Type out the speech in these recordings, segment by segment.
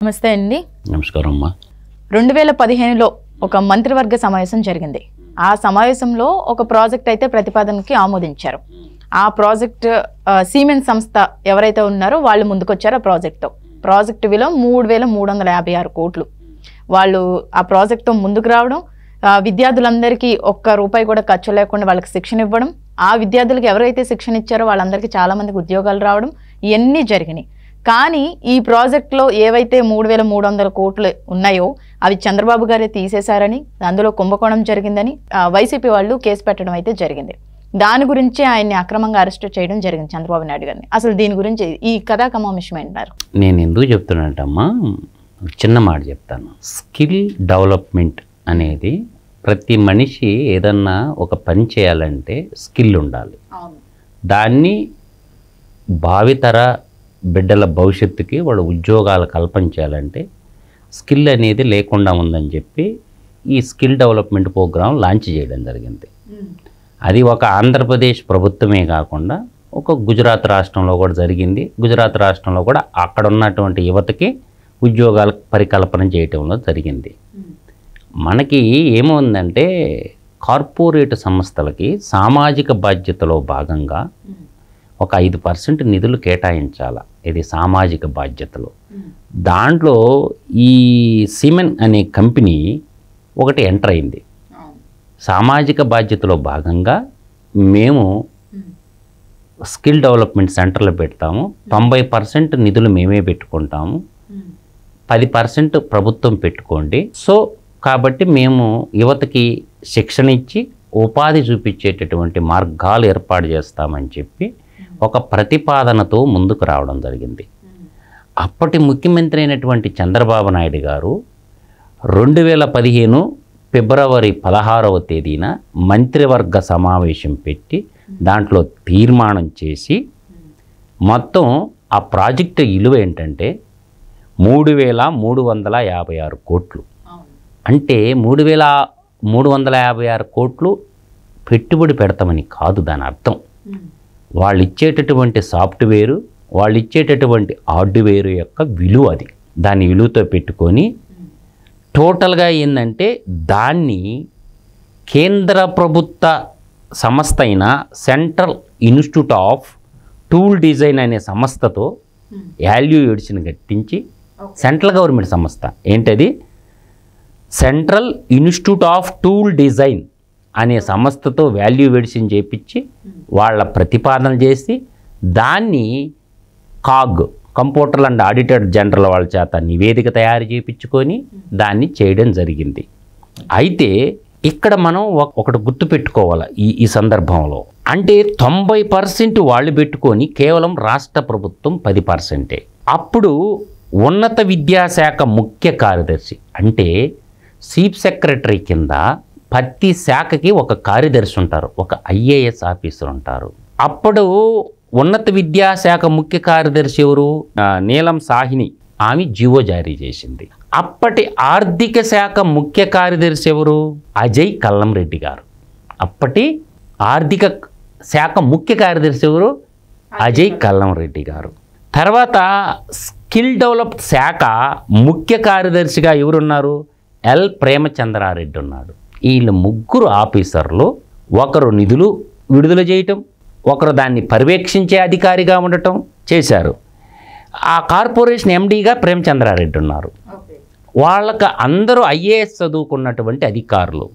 నమస్తే అండి. నమస్కారం అమ్మా. 2015లో ఒక మంత్రివర్గ సమావేశం జరిగింది. ఆ సమావేశంలో ఒక ప్రాజెక్ట్ అయితే ప్రతిపాదనకి ఆమోదించారు. ఆ ప్రాజెక్ట్ సిమెన్స్ సంస్థ ఎవరైతే ఉన్నారో వాళ్ళు ముందుకొచ్చారు. ఆ ప్రాజెక్ట్ విలువ 3,356 కోట్లు. వాళ్ళు ఆ ప్రాజెక్ట్తో ముందుకు రావడం, విద్యార్థులందరికీ ఒక్క రూపాయి కూడా ఖర్చు లేకుండా వాళ్ళకి శిక్షణ ఇవ్వడం, ఆ విద్యార్థులకు ఎవరైతే శిక్షణ ఇచ్చారో వాళ్ళందరికీ చాలామందికి ఉద్యోగాలు రావడం, ఇవన్నీ జరిగినాయి. కానీ ఈ ప్రాజెక్ట్లో ఏవైతే 3,300 కోట్లు ఉన్నాయో అవి చంద్రబాబు గారే తీసేశారని, అందులో కుంభకోణం జరిగిందని వైసీపీ వాళ్ళు కేసు పెట్టడం అయితే జరిగింది. దాని గురించి ఆయన్ని అక్రమంగా అరెస్ట్ చేయడం జరిగింది చంద్రబాబు నాయుడు గారిని. అసలు దీని గురించి ఈ కథా కమామిషం అంటారు. నేను ఎందుకు చెప్తున్నానంటమ్మా, చిన్న మాట చెప్తాను. స్కిల్ డెవలప్మెంట్ అనేది ప్రతి మనిషి ఏదన్నా ఒక పని చేయాలంటే స్కిల్ ఉండాలి. దాన్ని భావితర బిడ్డల భవిష్యత్తుకి వాళ్ళు ఉద్యోగాలు కల్పించాలంటే స్కిల్ అనేది లేకుండా ఉందని చెప్పి ఈ స్కిల్ డెవలప్మెంట్ ప్రోగ్రాం లాంచ్ చేయడం జరిగింది. అది ఒక ఆంధ్రప్రదేశ్ ప్రభుత్వమే కాకుండా ఒక గుజరాత్ రాష్ట్రంలో కూడా జరిగింది. గుజరాత్ రాష్ట్రంలో కూడా అక్కడ ఉన్నటువంటి యువతకి ఉద్యోగాల పరికల్పన చేయటంలో జరిగింది. మనకి ఏముందంటే కార్పొరేట్ సంస్థలకి సామాజిక బాధ్యతలో భాగంగా ఒక 5% నిధులు కేటాయించాలి. ఇది సామాజిక బాధ్యతలో. దాంట్లో ఈ సిమెన్ అనే కంపెనీ ఒకటి ఎంటర్ అయింది. సామాజిక బాధ్యతలో భాగంగా మేము స్కిల్ డెవలప్మెంట్ సెంటర్లు పెడతాము, 90% నిధులు మేమే పెట్టుకుంటాము, 10% ప్రభుత్వం పెట్టుకోండి. సో కాబట్టి మేము యువతకి శిక్షణ ఇచ్చి ఉపాధి చూపించేటటువంటి మార్గాలు ఏర్పాటు చేస్తామని చెప్పి ఒక ప్రతిపాదనతో ముందుకు రావడం జరిగింది. అప్పటి ముఖ్యమంత్రి అయినటువంటి చంద్రబాబు నాయుడు గారు 2015 ఫిబ్రవరి 16వ తేదీన మంత్రివర్గ సమావేశం పెట్టి దాంట్లో తీర్మానం చేసి మొత్తం ఆ ప్రాజెక్టు విలువ ఏంటంటే 3,356 కోట్లు. అంటే 3,356 కోట్లు పెట్టుబడి పెడతామని కాదు దాని అర్థం. వాళ్ళు ఇచ్చేటటువంటి సాఫ్ట్వేరు, వాళ్ళు ఇచ్చేటటువంటి హార్డ్వేర్ యొక్క విలువ అది. దాని విలువతో పెట్టుకొని టోటల్గా ఏంటంటే దాన్ని కేంద్ర ప్రభుత్వ సంస్థ అయిన central institute of tool design అనే సంస్థతో వాల్యుయేషన్ కట్టించి, సెంట్రల్ గవర్నమెంట్ సంస్థ ఏంటది, central institute of tool design అనే సంస్థతో వాల్యుయేషన్ చేయించి వాళ్ళ ప్రతిపాదన చేసి దాన్ని CAG computer and auditor general వాళ్ళ చేత నివేదిక తయారు చేయించుకొని దాన్ని చేయడం జరిగింది. అయితే ఇక్కడ మనం ఒకటి గుర్తుపెట్టుకోవాలి ఈ సందర్భంలో. అంటే 90% వాళ్ళు పెట్టుకొని కేవలం రాష్ట్ర ప్రభుత్వం 10%. అప్పుడు ఉన్నత విద్యాశాఖ ముఖ్య కార్యదర్శి అంటే చీఫ్ సెక్రటరీ కింద ప్రతి శాఖకి ఒక కార్యదర్శి ఉంటారు, ఒక IAS ఆఫీసర్ ఉంటారు. అప్పుడు ఉన్నత విద్యాశాఖ ముఖ్య కార్యదర్శి ఎవరు, నీలం సాహ్ని, ఆమె జీవో జారీ చేసింది. అప్పటి ఆర్థిక శాఖ ముఖ్య కార్యదర్శి ఎవరు, అజయ్ కల్లం రెడ్డి గారు. అప్పటి ఆర్థిక శాఖ ముఖ్య కార్యదర్శి ఎవరు, అజయ్ కల్లం రెడ్డి గారు. తర్వాత స్కిల్ డెవలప్ శాఖ ముఖ్య కార్యదర్శిగా ఎవరున్నారు, ఎల్ ప్రేమచంద్రారెడ్డి ఉన్నాడు. వీళ్ళు ముగ్గురు ఆఫీసర్లు ఒకరు నిధులు విడుదల చేయటం, ఒకరు దాన్ని పర్యవేక్షించే అధికారిగా ఉండటం చేశారు. ఆ కార్పొరేషన్ MDగా ప్రేమచంద్రారెడ్డి ఉన్నారు. వాళ్ళకి అందరూ IAS చదువుకున్నటువంటి అధికారులు.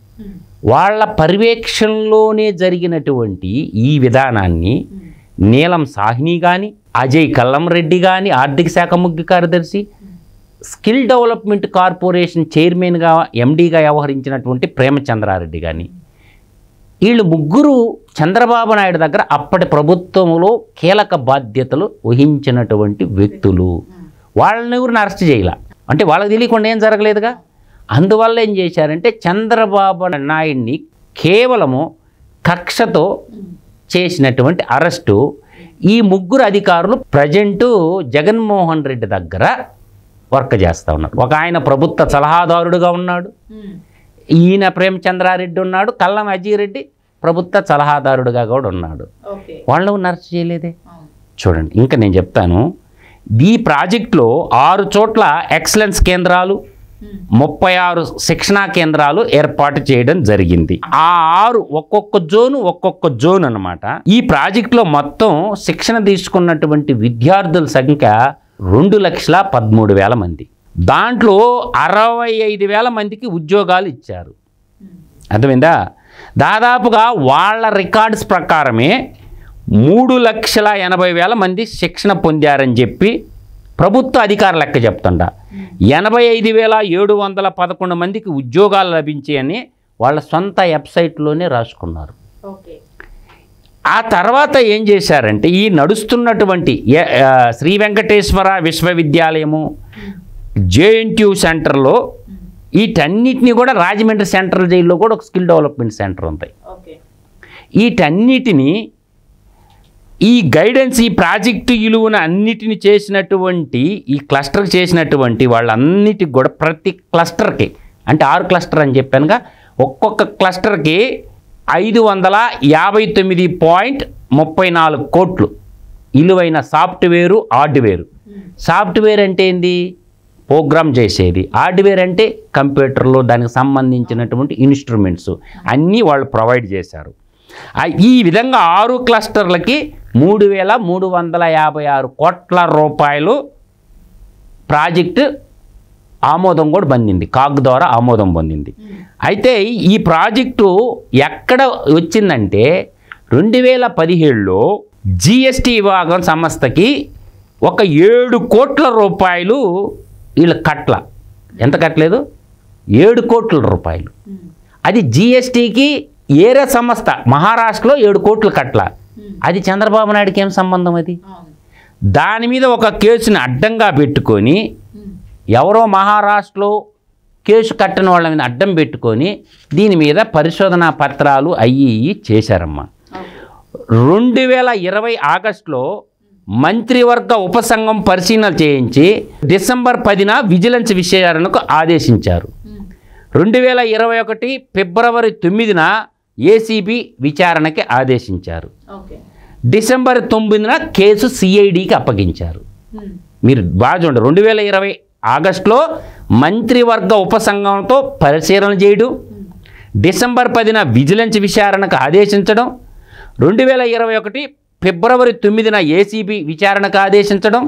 వాళ్ళ పర్యవేక్షణలోనే జరిగినటువంటి ఈ విధానాన్ని నీలం సాహ్ని కానీ, అజయ్ కల్లం రెడ్డి కానీ ఆర్థిక శాఖ ముఖ్య కార్యదర్శి, స్కిల్ డెవలప్మెంట్ కార్పొరేషన్ చైర్మన్గా MDగా వ్యవహరించినటువంటి ప్రేమచంద్రారెడ్డి కానీ, వీళ్ళు ముగ్గురు చంద్రబాబు నాయుడు దగ్గర అప్పటి ప్రభుత్వంలో కీలక బాధ్యతలు వహించినటువంటి వ్యక్తులు. వాళ్ళని ఎవరిని అరెస్ట్ చేయాల అంటే వాళ్ళకి తెలియకుండా ఏం జరగలేదుగా. అందువల్ల ఏం చేశారంటే చంద్రబాబు నాయుడిని కేవలము కక్షతో చేసినటువంటి అరెస్టు. ఈ ముగ్గురు అధికారులు ప్రజెంటు జగన్మోహన్ రెడ్డి దగ్గర వర్క్ చేస్తూ ఉన్నారు. ఒక ఆయన ప్రభుత్వ సలహాదారుడుగా ఉన్నాడు, ఈయన ప్రేమచంద్రారెడ్డి ఉన్నాడు, కల్లం అజయ్ రెడ్డి ప్రభుత్వ సలహాదారుడుగా కూడా ఉన్నాడు. వాళ్ళు అరెస్ట్ చేయలేదే. చూడండి, ఇంకా నేను చెప్తాను. ఈ ప్రాజెక్టులో 6 చోట్ల ఎక్సలెన్స్ కేంద్రాలు, 36 శిక్షణా కేంద్రాలు ఏర్పాటు చేయడం జరిగింది. ఆ 6 ఒక్కొక్క జోన్ అన్నమాట. ఈ ప్రాజెక్టులో మొత్తం శిక్షణ తీసుకున్నటువంటి విద్యార్థుల సంఖ్య 2,13,000 మంది. దాంట్లో 65,000 మందికి ఉద్యోగాలు ఇచ్చారు. అర్థమైందా? దాదాపుగా వాళ్ళ రికార్డ్స్ ప్రకారమే 3,80,000 మంది శిక్షణ పొందారని చెప్పి ప్రభుత్వ అధికార లెక్క చెప్తుండ. 85,711 మందికి ఉద్యోగాలు లభించాయని వాళ్ళ సొంత వెబ్సైట్లోనే రాసుకున్నారు. ఆ తర్వాత ఏం చేశారంటే ఈ నడుస్తున్నటువంటి శ్రీ వెంకటేశ్వర విశ్వవిద్యాలయము, జేఎన్టీయూ సెంటర్లో వీటన్నిటిని కూడా రాజమండ్రి సెంట్రల్ జైల్లో కూడా ఒక స్కిల్ డెవలప్మెంట్ సెంటర్ ఉంటాయి. వీటన్నిటిని ఈ గైడెన్స్, ఈ ప్రాజెక్టు విలువను అన్నిటిని చేసినటువంటి ఈ క్లస్టర్కి చేసినటువంటి వాళ్ళన్నిటికి కూడా ప్రతి క్లస్టర్కి, అంటే 6 క్లస్టర్ అని చెప్పానుగా, ఒక్కొక్క క్లస్టర్కి 559.34 కోట్లు విలువైన సాఫ్ట్వేరు, హార్డ్వేరు. సాఫ్ట్వేర్ అంటే ఏంది? ప్రోగ్రామ్ చేసేది. హార్డ్వేర్ అంటే కంప్యూటర్లో దానికి సంబంధించినటువంటి ఇన్స్ట్రుమెంట్స్ అన్నీ వాళ్ళు ప్రొవైడ్ చేశారు. ఈ విధంగా 6 క్లస్టర్లకి 3,356 కోట్ల రూపాయలు ప్రాజెక్టు ఆమోదం కూడా పొందింది, కాగ్ ద్వారా ఆమోదం పొందింది. అయితే ఈ ప్రాజెక్టు ఎక్కడ వచ్చిందంటే 2017లో జిఎస్టీ విభాగం సంస్థకి ఒక 7 కోట్ల రూపాయలు వీళ్ళు కట్ల. ఎంత కట్టలేదు? 7 కోట్ల రూపాయలు. అది జిఎస్టీకి ఏరే సంస్థ మహారాష్ట్రలో 7 కోట్లు కట్ల. అది చంద్రబాబు నాయుడుకి ఏం సంబంధం? అది దాని మీద ఒక కేసుని అడ్డంగా పెట్టుకొని, ఎవరో మహారాష్ట్రలో కేసు కట్టిన వాళ్ళ మీద అడ్డం పెట్టుకొని దీని మీద పరిశోధనా పత్రాలు అయ్యి చేశారమ్మా. 2020 ఆగస్టులో మంత్రివర్గ ఉపసంఘం పరిశీలన చేయించి డిసెంబర్ 10న విజిలెన్స్ విచారణకు ఆదేశించారు. 2021 ఫిబ్రవరి 9న ఏసీబీ విచారణకి ఆదేశించారు. డిసెంబర్ 9న కేసు సిఐడికి అప్పగించారు. మీరు బాగా చూడండి, 2020 ఆగస్టులో మంత్రివర్గ ఉపసంఘంతో పరిశీలన చేయడం, డిసెంబర్ 10న విజిలెన్స్ విచారణకు ఆదేశించడం, 2021 ఫిబ్రవరి 9న ఏసీబీ విచారణకు ఆదేశించడం,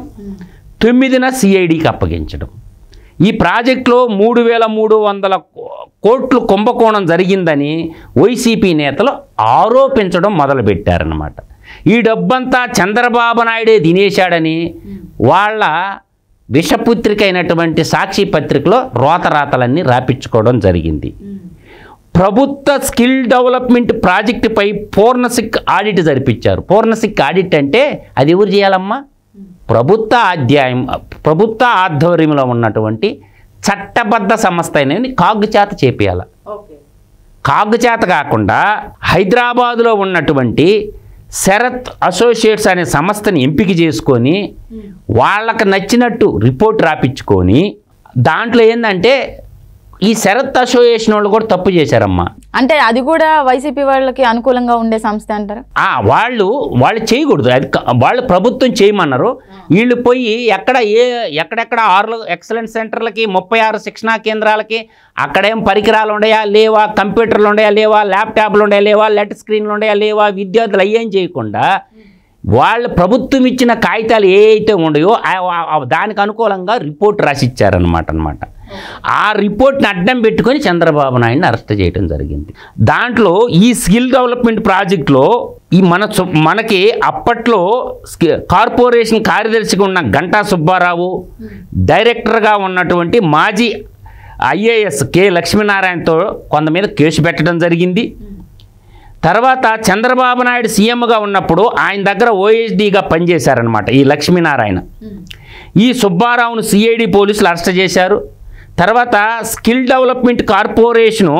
9న సిఐడికి అప్పగించడం. ఈ ప్రాజెక్టులో 3,300 కోట్లు కుంభకోణం జరిగిందని వైసీపీ నేతలు ఆరోపించడం మొదలుపెట్టారన్నమాట. ఈ డబ్బంతా చంద్రబాబు నాయుడే తినేశాడని వాళ్ళ విషపుత్రిక అయినటువంటి సాక్షి పత్రికలో రోతరాతలన్నీ రాపించుకోవడం జరిగింది. ప్రభుత్వ స్కిల్ డెవలప్మెంట్ ప్రాజెక్టుపై ఫోరెన్సిక్ ఆడిట్ జరిపించారు. ఫోరెన్సిక్ ఆడిట్ అంటే అది ఎవరు చేయాలమ్మా? ప్రభుత్వ ఆధ్వర్యంలో ఉన్నటువంటి చట్టబద్ధ సంస్థ అనేది కాగ్ చేత చేపియాలి. కాగ్ చేత కాకుండా హైదరాబాదులో ఉన్నటువంటి శరత్ అసోసియేట్స్ అనే సంస్థని ఎంపిక చేసుకొని వాళ్ళకి నచ్చినట్టు రిపోర్ట్ రాపించుకొని, దాంట్లో ఏంటంటే ఈ శరత్ అసోసియేషన్ వాళ్ళు కూడా తప్పు చేశారమ్మా. అంటే అది కూడా వైసీపీ వాళ్ళకి అనుకూలంగా ఉండే సంస్థ అంటారు. వాళ్ళు చేయకూడదు, అది వాళ్ళు ప్రభుత్వం చేయమన్నారు. వీళ్ళు పోయి ఎక్కడెక్కడ 6 ఎక్సలెన్స్ సెంటర్లకి, 36 శిక్షణా కేంద్రాలకి అక్కడేం పరికరాలు ఉన్నాయా లేవా, కంప్యూటర్లు ఉన్నాయా లేవా, ల్యాప్టాప్లు ఉన్నాయా లేవా, లెట్ స్క్రీన్లు ఉన్నాయా లేవా, విద్యార్థులు అయ్యేం చేయకుండా వాళ్ళు ప్రభుత్వం ఇచ్చిన కాగితాలు ఏ అయితే ఉన్నాయో దానికి అనుకూలంగా రిపోర్ట్ రాసిచ్చారనమాట. ఆ రిపోర్ట్ని అడ్డం పెట్టుకొని చంద్రబాబు నాయుడిని అరెస్ట్ చేయడం జరిగింది. దాంట్లో ఈ స్కిల్ డెవలప్మెంట్ ప్రాజెక్టులో ఈ మనకి అప్పట్లో కార్పొరేషన్ కార్యదర్శిగా ఉన్న గంటా సుబ్బారావు, డైరెక్టర్గా ఉన్నటువంటి మాజీ ఐఏఎస్ కె లక్ష్మీనారాయణతో కొంత మీద కేసు పెట్టడం జరిగింది. తర్వాత చంద్రబాబు నాయుడు సీఎంగా ఉన్నప్పుడు ఆయన దగ్గర ఓఎస్డీగా పనిచేశారనమాట ఈ లక్ష్మీనారాయణ. ఈ సుబ్బారావును సిఐడి పోలీసులు అరెస్ట్ చేశారు. తర్వాత స్కిల్ డెవలప్మెంట్ కార్పొరేషను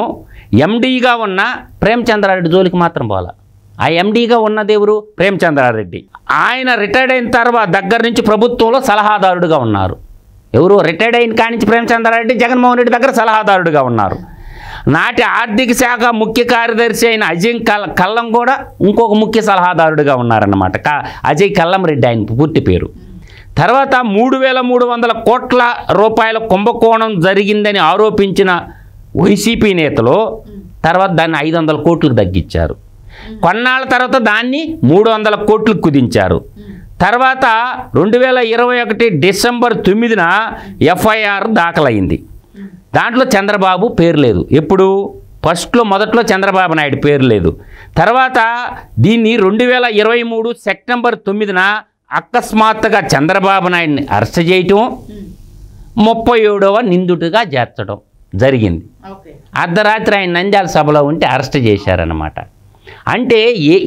ఎండీగా ఉన్న ప్రేమచంద్రారెడ్డి జోలికి మాత్రం పోలా. ఆ ఎండీగా ఉన్నది ఎవరు? ప్రేమచంద్రారెడ్డి. ఆయన రిటైర్డ్ అయిన తర్వాత దగ్గర నుంచి ప్రభుత్వంలో సలహాదారుడుగా ఉన్నారు. ఎవరు? రిటైర్డ్ అయిన కానించి ప్రేమచంద్రారెడ్డి జగన్మోహన్ రెడ్డి దగ్గర సలహాదారుడుగా ఉన్నారు. నాటి ఆర్థిక శాఖ ముఖ్య కార్యదర్శి అయిన అజయ్ కల్లం కూడా ఇంకొక ముఖ్య సలహాదారుడుగా ఉన్నారన్నమాట. అజయ్ కల్లం రెడ్డి ఆయన పూర్తి పేరు. తర్వాత 3,300 కోట్ల రూపాయల కుంభకోణం జరిగిందని ఆరోపించిన వైసీపీ నేతలు తర్వాత దాన్ని 500 కోట్లకు తగ్గించారు. కొన్నాళ్ళ తర్వాత దాన్ని 300 కోట్లకు కుదించారు. తర్వాత 2021 డిసెంబర్ 9న ఎఫ్ఐఆర్ దాఖలైంది. దాంట్లో చంద్రబాబు పేరు లేదు. ఎప్పుడు మొదట్లో చంద్రబాబు నాయుడు పేరు లేదు. తర్వాత దీన్ని 2023 సెప్టెంబర్ 9న అకస్మాత్తుగా చంద్రబాబు నాయుడిని అరెస్ట్ చేయటం, 37వ నిందితుడిగా చేర్చడం జరిగింది. అర్ధరాత్రి ఆయన నంద్యాల సభలో ఉంటే అరెస్ట్ చేశారన్నమాట. అంటే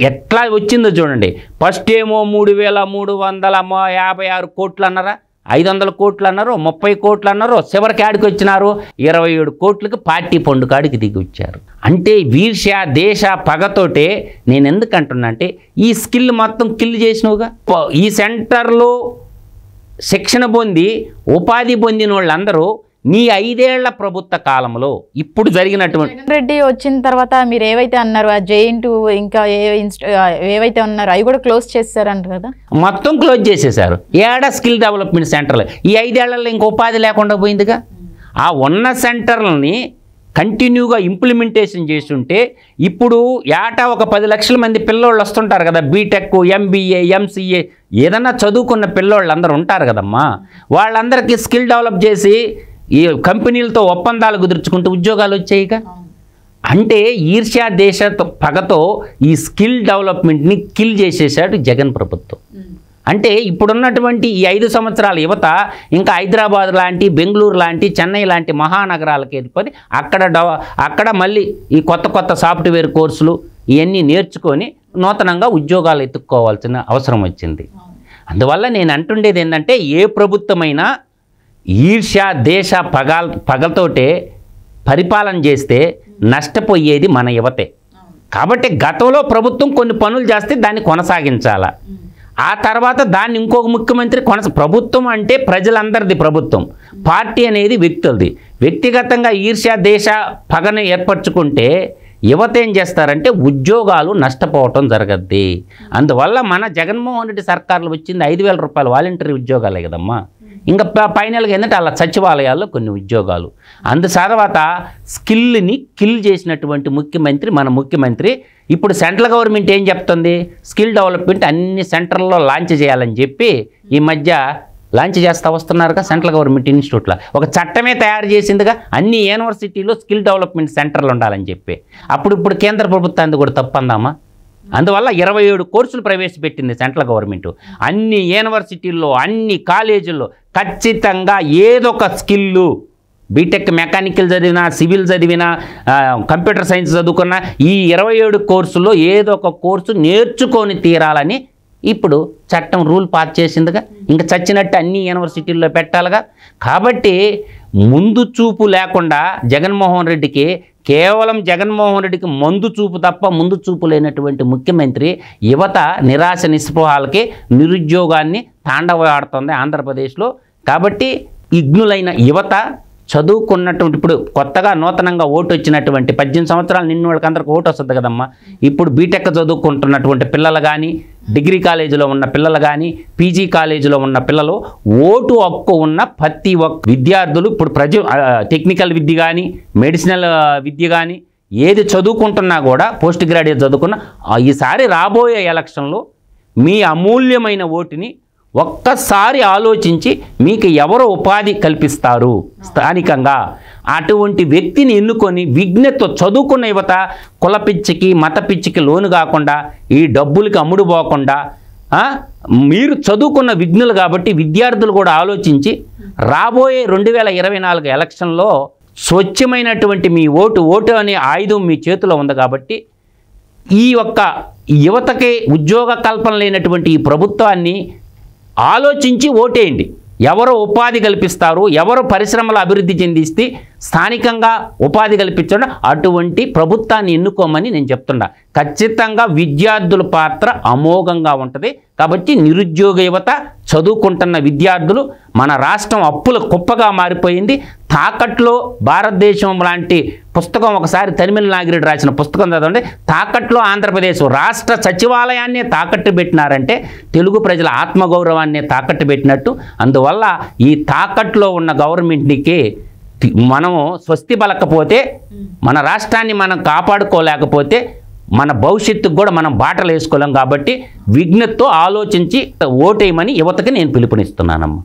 ఎట్లా వచ్చిందో చూడండి. ఫస్ట్ ఏమో 3,356 కోట్లు అన్నారా, 500 కోట్లు అన్నారు, 30 కోట్లు అన్నారు, చివరికి ఆడికి వచ్చినారు 27 కోట్లకి పార్టీ పండు కాడికి దిగి వచ్చారు. అంటే వీర్ష్య దేశ పగతోటే నేను ఎందుకంటున్నా అంటే ఈ స్కిల్ మొత్తం కిల్ చేసినవుగా. ఈ సెంటర్లో శిక్షణ పొంది ఉపాధి పొందిన వాళ్ళందరూ నీ 5 ఏళ్ల ప్రభుత్వ కాలంలో ఇప్పుడు జరిగినటువంటి జగన్ రెడ్డి వచ్చిన తర్వాత మీరు ఏవైతే అన్నారు ఆ జేఎన్2 ఇంకా ఏవైతే ఉన్నారో అవి కూడా క్లోజ్ చేశారంట కదా, మొత్తం క్లోజ్ చేసేశారు. ఏడా స్కిల్ డెవలప్మెంట్ సెంటర్లు ఈ 5 ఏళ్లలో ఇంక ఉపాధి లేకుండా పోయిందిగా. ఆ ఉన్న సెంటర్లని కంటిన్యూగా ఇంప్లిమెంటేషన్ చేస్తుంటే ఇప్పుడు ఏటా ఒక 10 లక్షల మంది పిల్లోళ్ళు వస్తుంటారు కదా, బీటెక్, ఎంబీఏ, ఎంసీఏ ఏదన్నా చదువుకున్న పిల్లోళ్ళు అందరూ ఉంటారు కదమ్మా. వాళ్ళందరికీ స్కిల్ డెవలప్ చేసి ఈ కంపెనీలతో ఒప్పందాలు కుదుర్చుకుంటూ ఉద్యోగాలు వచ్చాయిగా. అంటే ఈర్ష్య దేశ పగతో ఈ స్కిల్ డెవలప్మెంట్ని కిల్ చేసేసాడు జగన్ ప్రభుత్వం. అంటే ఇప్పుడున్నటువంటి ఈ 5 సంవత్సరాల యువత ఇంకా హైదరాబాద్ లాంటి, బెంగళూరు లాంటి, చెన్నై లాంటి మహానగరాలకు వెళ్ళిపోయి అక్కడ మళ్ళీ ఈ కొత్త సాఫ్ట్వేర్ కోర్సులు ఇవన్నీ నేర్చుకొని నూతనంగా ఉద్యోగాలు ఎత్తుక్కోవాల్సిన అవసరం వచ్చింది. అందువల్ల నేను అంటుండేది ఏంటంటే ఏ ప్రభుత్వమైనా ఈర్ష్య దేశ పగలతోటే పరిపాలన చేస్తే నష్టపోయేది మన యువతే. కాబట్టి గతంలో ప్రభుత్వం కొన్ని పనులు చేస్తే దాన్ని కొనసాగించాల. ఆ తర్వాత దాన్ని ఇంకొక ముఖ్యమంత్రి ప్రభుత్వం అంటే ప్రజలందరిది ప్రభుత్వం, పార్టీ అనేది వ్యక్తులది. వ్యక్తిగతంగా ఈర్ష్య దేశ పగను ఏర్పరచుకుంటే యువత ఏం చేస్తారంటే ఉద్యోగాలు నష్టపోవటం జరగద్ది. అందువల్ల మన జగన్మోహన్ రెడ్డి సర్కారులో వచ్చింది 5,000 రూపాయలు వాలంటరీ ఉద్యోగాలే కదమ్మా. ఇంకా ఫైనల్గా ఏంటంటే అలా సచివాలయాల్లో కొన్ని ఉద్యోగాలు. తర్వాత స్కిల్ని కిల్ చేసినటువంటి మన ముఖ్యమంత్రి ఇప్పుడు సెంట్రల్ గవర్నమెంట్ ఏం చెప్తుంది, స్కిల్ డెవలప్మెంట్ అన్ని సెంటర్లో లాంచ్ చేయాలని చెప్పి ఈ మధ్య లాంచ్ చేస్తూ వస్తున్నారుగా. సెంట్రల్ గవర్నమెంట్ ఇన్స్టిట్యూట్లో ఒక చట్టమే తయారు చేసిందిగా, అన్ని యూనివర్సిటీలో స్కిల్ డెవలప్మెంట్ సెంటర్లు ఉండాలని చెప్పి. ఇప్పుడు కేంద్ర ప్రభుత్వాన్ని కూడా తప్పందామా. అందువల్ల 27 కోర్సులు ప్రవేశపెట్టింది సెంట్రల్ గవర్నమెంట్. అన్ని యూనివర్సిటీల్లో, అన్ని కాలేజీల్లో ఖచ్చితంగా ఏదొక స్కిల్లు, బీటెక్ మెకానికల్ చదివినా, సివిల్ చదివినా, కంప్యూటర్ సైన్స్ చదువుకున్నా ఈ 27 కోర్సుల్లో ఏదో ఒక కోర్సు నేర్చుకొని తీరాలని ఇప్పుడు చట్టం రూల్ పాస్ చేసిందిగా. ఇంకా చచ్చినట్టు అన్ని యూనివర్సిటీల్లో పెట్టాలిగా. కాబట్టి ముందు చూపు లేకుండా జగన్మోహన్ రెడ్డికి, కేవలం జగన్మోహన్ రెడ్డికి మందు చూపు తప్ప ముందు చూపు లేనటువంటి ముఖ్యమంత్రి యువత నిరాశ నిస్పృహాలకి, నిరుద్యోగాన్ని తాండవాడుతుంది ఆంధ్రప్రదేశ్లో. కాబట్టి ఇగ్నులైన యువత చదువుకున్నటువంటి ఇప్పుడు కొత్తగా నూతనంగా ఓటు వచ్చినటువంటి 18 సంవత్సరాలు నిన్న వాళ్ళకందరికి ఓటు వస్తుంది కదమ్మా. ఇప్పుడు బీటెక్ చదువుకుంటున్నటువంటి పిల్లలు కానీ, డిగ్రీ కాలేజీలో ఉన్న పిల్లలు కానీ, పీజీ కాలేజీలో ఉన్న పిల్లలు ఓటు హక్కు ఉన్న ప్రతి ఒక్క విద్యార్థులు ఇప్పుడు టెక్నికల్ విద్య కానీ, మెడిసినల్ విద్య కానీ ఏది చదువుకుంటున్నా కూడా, పోస్ట్ గ్రాడ్యుయేట్ చదువుకున్నా ఈసారి రాబోయే ఎలక్షన్లో మీ అమూల్యమైన ఓటుని ఒక్కసారి ఆలోచించి మీకు ఎవరు ఉపాధి కల్పిస్తారు స్థానికంగా, అటువంటి వ్యక్తిని ఎన్నుకొని విజ్ఞతతో చదువుకున్న యువత కుల పిచ్చికి, మత పిచ్చికి లోను కాకుండా, ఈ డబ్బులకి అమ్ముడు పోకుండా, మీరు చదువుకున్న విజ్ఞులు కాబట్టి విద్యార్థులు కూడా ఆలోచించి రాబోయే 2024 ఎలక్షన్లో స్వచ్ఛమైనటువంటి మీ ఓటు అనే ఆయుధం మీ చేతిలో ఉంది. కాబట్టి ఈ యొక్క యువతకి ఉద్యోగ కల్పన లేనటువంటి ఈ ప్రభుత్వాన్ని ఆలోచించి ఓటేయండి. ఎవరు ఉపాధి కల్పిస్తారు, ఎవరు పరిశ్రమల అభివృద్ధి చెందిస్తే స్థానికంగా ఉపాధి కల్పించడం, అటువంటి ప్రభుత్వాన్ని ఎన్నుకోమని నేను చెప్తున్నా. ఖచ్చితంగా విద్యార్థుల పాత్ర అమోఘంగా ఉంటుంది. కాబట్టి నిరుద్యోగ యువత, చదువుకుంటున్న విద్యార్థులు, మన రాష్ట్రం అప్పుల కుప్పగా మారిపోయింది. తాకట్లో భారతదేశం లాంటి పుస్తకం ఒకసారి తరిమిల నాగిరెడ్డి రాసిన పుస్తకం చదవండి. తాకట్లో ఆంధ్రప్రదేశ్ రాష్ట్ర సచివాలయాన్ని తాకట్టు పెట్టినారంటే తెలుగు ప్రజల ఆత్మగౌరవాన్ని తాకట్టు పెట్టినట్టు. అందువల్ల ఈ తాకట్లో ఉన్న గవర్నమెంట్కి మనము స్వస్తి పలకపోతే, మన రాష్ట్రాన్ని మనం కాపాడుకోలేకపోతే మన భవిష్యత్తుకు కూడా మనం బాటలు వేసుకోలేం. కాబట్టి విజ్ఞతతో ఆలోచించి ఓటేయమని యువతకి నేను పిలుపునిస్తున్నానమ్మా.